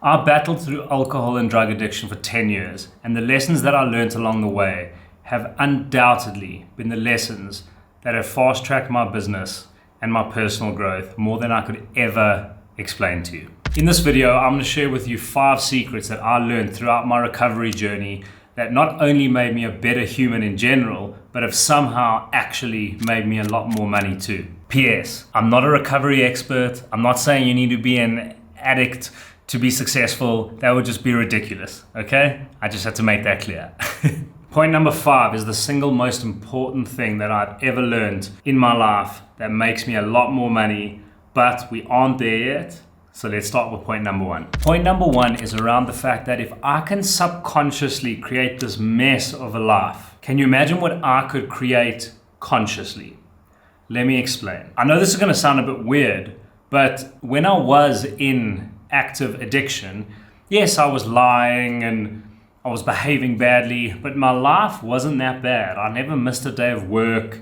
I battled through alcohol and drug addiction for 10 years, and the lessons that I learned along the way have undoubtedly been the lessons that have fast-tracked my business and my personal growth more than I could ever explain to you. In this video, I'm going to share with you 5 secrets that I learned throughout my recovery journey that not only made me a better human in general, but have somehow actually made me a lot more money too. P.S. I'm not a recovery expert. I'm not saying you need to be an addict to be successful. That would just be ridiculous, okay? I just had to make that clear. Point number 5 is the single most important thing that I've ever learned in my life that makes me a lot more money, but we aren't there yet. So let's start with point number 1. Point number 1 is around the fact that if I can subconsciously create this mess of a life, can you imagine what I could create consciously? Let me explain. I know this is going to sound a bit weird, but when I was in active addiction, yes, I was lying and I was behaving badly, but my life wasn't that bad. I never missed a day of work.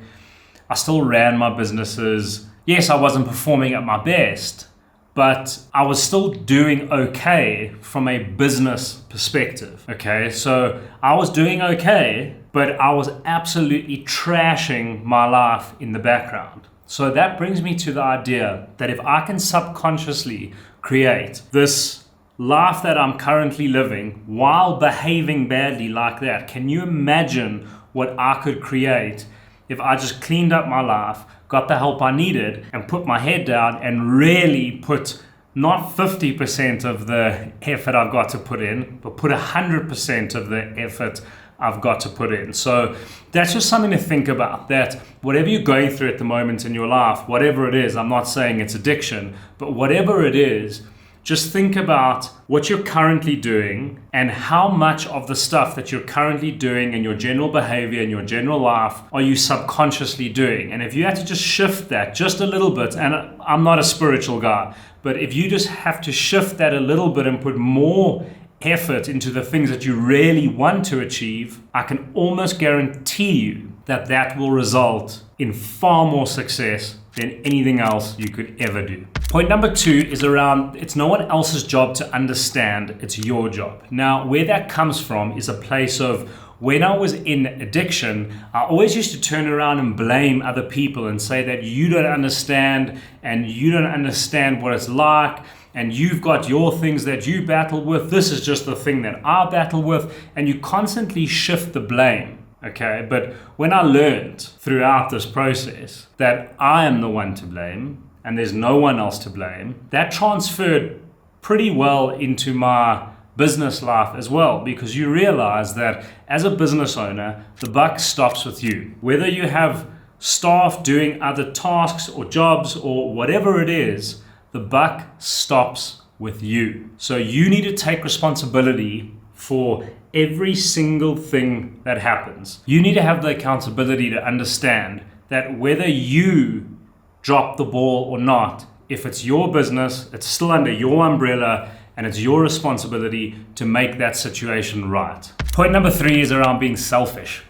I still ran my businesses. Yes, I wasn't performing at my best, but I was still doing okay from a business perspective, okay? So I was doing okay, but I was absolutely trashing my life in the background. So that brings me to the idea that if I can subconsciously create this life that I'm currently living while behaving badly like that, can you imagine what I could create if I just cleaned up my life, got the help I needed, and put my head down and really put not 50% of the effort I've got to put in, but put 100% of the effort I've got to put in. So that's just something to think about, that whatever you're going through at the moment in your life, whatever it is, I'm not saying it's addiction, but whatever it is, just think about what you're currently doing and how much of the stuff that you're currently doing in your general behavior in your general life are you subconsciously doing. And if you had to just shift that just a little bit, and I'm not a spiritual guy, but if you just have to shift that a little bit and put more effort into the things that you really want to achieve, I can almost guarantee you that that will result in far more success than anything else you could ever do. Point number 2 is around, it's no one else's job to understand, it's your job. Now, where that comes from is a place of, when I was in addiction, I always used to turn around and blame other people and say that you don't understand and you don't understand what it's like, and you've got your things that you battle with. This is just the thing that I battle with, and you constantly shift the blame. Okay, but when I learned throughout this process that I am the one to blame and there's no one else to blame, that transferred pretty well into my business life as well, because you realize that as a business owner, the buck stops with you. Whether you have staff doing other tasks or jobs or whatever it is, the buck stops with you. So you need to take responsibility for every single thing that happens. You need to have the accountability to understand that whether you drop the ball or not, if it's your business, it's still under your umbrella and it's your responsibility to make that situation right. Point number 3 is around being selfish.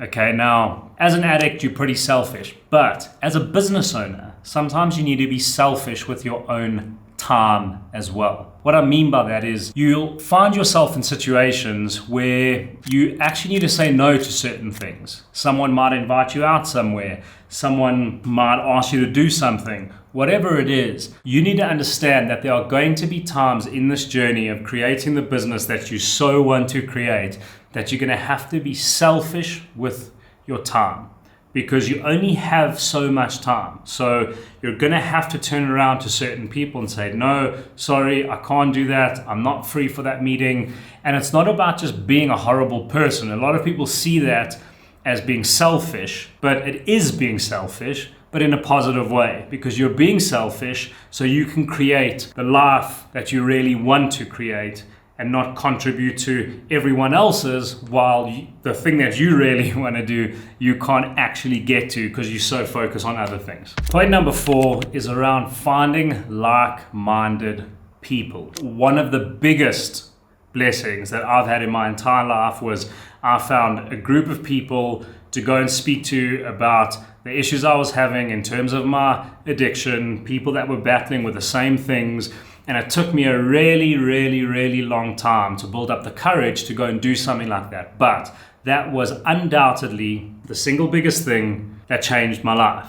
Okay, now, as an addict, you're pretty selfish, but as a business owner, sometimes you need to be selfish with your own time as well. What I mean by that is you'll find yourself in situations where you actually need to say no to certain things. Someone might invite you out somewhere. Someone might ask you to do something. Whatever it is, you need to understand that there are going to be times in this journey of creating the business that you so want to create that you're going to have to be selfish with your time, because you only have so much time. So you're going to have to turn around to certain people and say, no, sorry, I can't do that. I'm not free for that meeting. And it's not about just being a horrible person. A lot of people see that as being selfish, but it is being selfish, but in a positive way, because you're being selfish so you can create the life that you really want to create and not contribute to everyone else's, while the thing that you really want to do, you can't actually get to because you're so focused on other things. Point number 4 is around finding like-minded people. One of the biggest blessings that I've had in my entire life was I found a group of people to go and speak to about the issues I was having in terms of my addiction, people that were battling with the same things, And it took me a really, really, really long time to build up the courage to go and do something like that. But that was undoubtedly the single biggest thing that changed my life.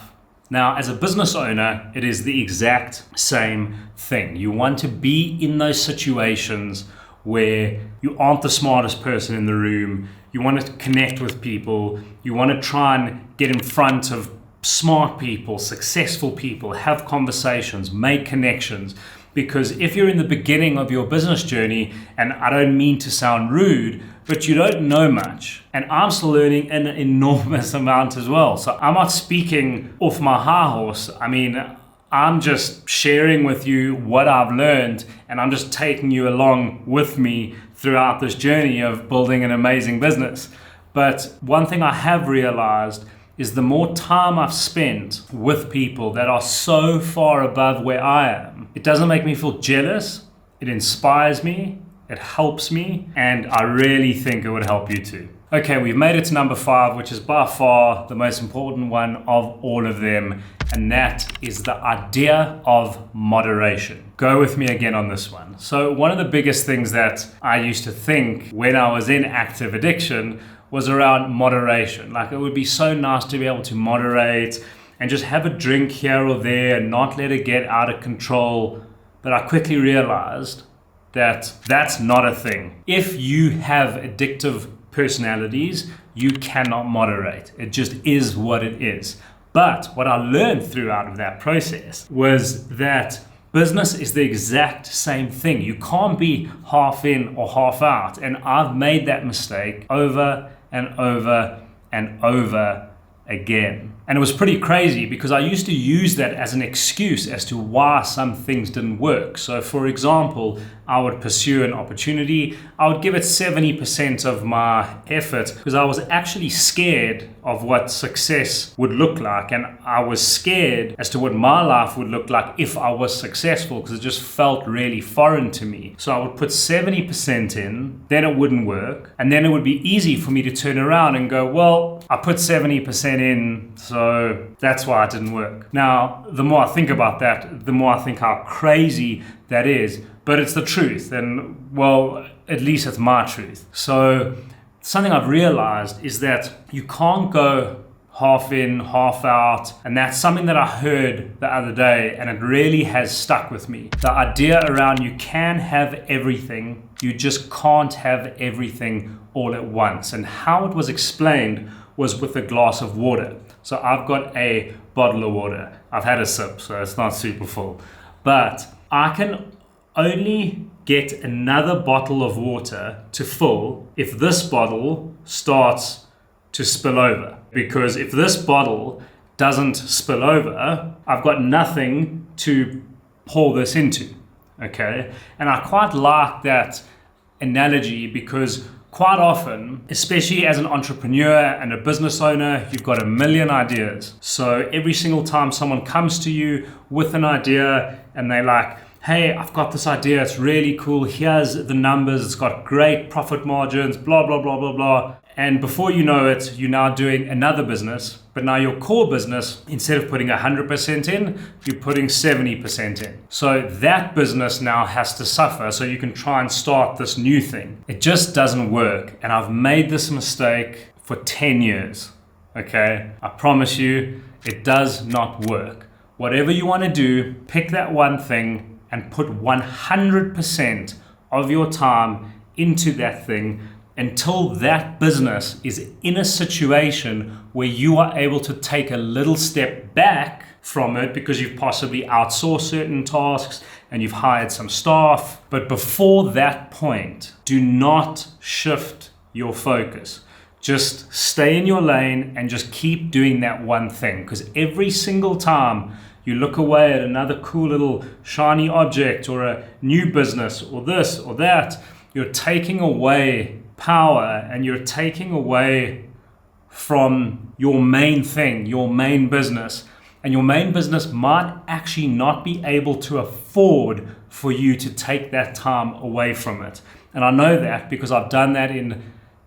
Now, as a business owner, it is the exact same thing. You want to be in those situations where you aren't the smartest person in the room. You want to connect with people. You want to try and get in front of smart people, successful people, have conversations, make connections. Because if you're in the beginning of your business journey, and I don't mean to sound rude, but you don't know much, and I'm still learning an enormous amount as well. So I'm not speaking off my high horse. I mean, I'm just sharing with you what I've learned, and I'm just taking you along with me throughout this journey of building an amazing business. But one thing I have realized is the more time I've spent with people that are so far above where I am, it doesn't make me feel jealous. It inspires me, it helps me, and I really think it would help you too. Okay, we've made it to number 5, which is by far the most important one of all of them, and that is the idea of moderation. Go with me again on this one. So one of the biggest things that I used to think when I was in active addiction was around moderation. Like, it would be so nice to be able to moderate and just have a drink here or there and not let it get out of control. But I quickly realized that that's not a thing. If you have addictive personalities, you cannot moderate. It just is what it is. But what I learned throughout of that process was that business is the exact same thing. You can't be half in or half out. And I've made that mistake over and over and over again. And it was pretty crazy because I used to use that as an excuse as to why some things didn't work. So for example, I would pursue an opportunity, I would give it 70% of my effort because I was actually scared of what success would look like. And I was scared as to what my life would look like if I was successful, because it just felt really foreign to me. So I would put 70% in, then it wouldn't work. And then it would be easy for me to turn around and go, well, I put 70% in, so that's why it didn't work. Now, the more I think about that, the more I think how crazy that is. But it's the truth, and well, at least it's my truth. So something I've realized is that you can't go half in, half out, and that's something that I heard the other day, and it really has stuck with me. The idea around you can have everything, you just can't have everything all at once. And how it was explained was with a glass of water. So I've got a bottle of water. I've had a sip, so it's not super full. But I can only get another bottle of water to fill if this bottle starts to spill over. Because if this bottle doesn't spill over, I've got nothing to pour this into, okay? And I quite like that analogy because quite often, especially as an entrepreneur and a business owner, you've got a million ideas. So every single time someone comes to you with an idea and they're like, hey, I've got this idea, it's really cool, here's the numbers, it's got great profit margins, blah, blah, blah, blah, blah. And before you know it, you're now doing another business, but now your core business, instead of putting 100% in, you're putting 70% in. So that business now has to suffer so you can try and start this new thing. It just doesn't work. And I've made this mistake for 10 years, okay? I promise you, it does not work. Whatever you want to do, pick that one thing and put 100% of your time into that thing until that business is in a situation where you are able to take a little step back from it because you've possibly outsourced certain tasks and you've hired some staff. But before that point, do not shift your focus. Just stay in your lane and just keep doing that one thing, because every single time you look away at another cool little shiny object or a new business or this or that, you're taking away power and you're taking away from your main thing, your main business. And your main business might actually not be able to afford for you to take that time away from it. And I know that because I've done that in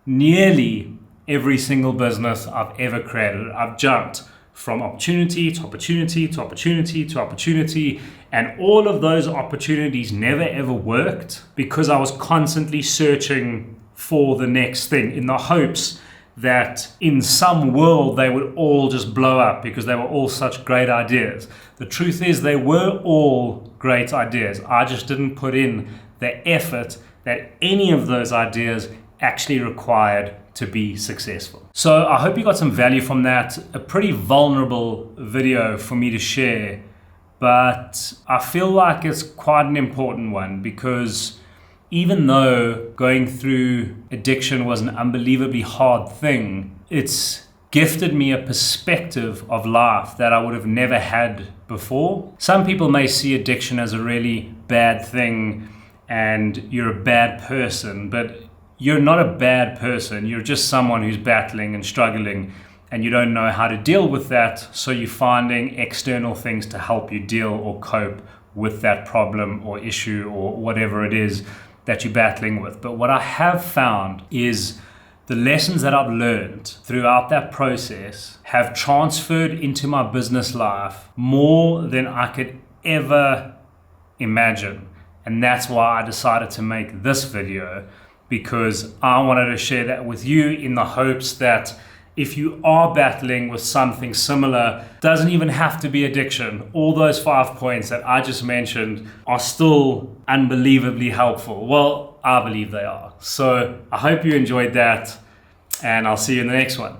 nearly every single business I've ever created. I've jumped from opportunity to opportunity to opportunity to opportunity, and all of those opportunities never ever worked because I was constantly searching for the next thing in the hopes that in some world they would all just blow up because they were all such great ideas. The truth is they were all great ideas. I just didn't put in the effort that any of those ideas actually required to be successful. So I hope you got some value from that. A pretty vulnerable video for me to share, but I feel like it's quite an important one because even though going through addiction was an unbelievably hard thing, it's gifted me a perspective of life that I would have never had before. Some people may see addiction as a really bad thing and you're a bad person, but you're not a bad person. You're just someone who's battling and struggling and you don't know how to deal with that, so you're finding external things to help you deal or cope with that problem or issue or whatever it is that you're battling with. But what I have found is the lessons that I've learned throughout that process have transferred into my business life more than I could ever imagine. And that's why I decided to make this video, because I wanted to share that with you in the hopes that if you are battling with something similar, doesn't even have to be addiction. All those 5 points that I just mentioned are still unbelievably helpful. Well, I believe they are. So I hope you enjoyed that, and I'll see you in the next one.